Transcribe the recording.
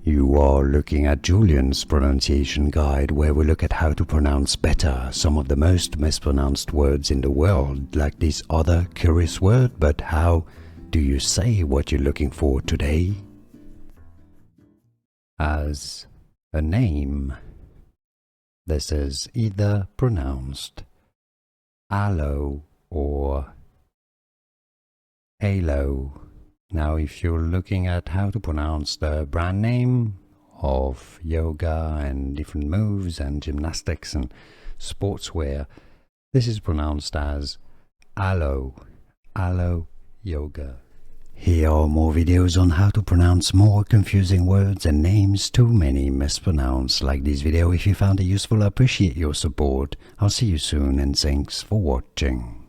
You are looking at Julian's pronunciation guide, where we look at how to pronounce better some of the most mispronounced words in the world, like this other curious word. But how do you say what you're looking for today? As a name, this is either pronounced alo or alo. Now, if you're looking at how to pronounce the brand name of yoga and different moves and gymnastics and sportswear, this is pronounced as alo, alo yoga. Here are more videos on how to pronounce more confusing words and names too many mispronounced. Like this video if you found it useful. I appreciate your support. I'll see you soon and thanks for watching.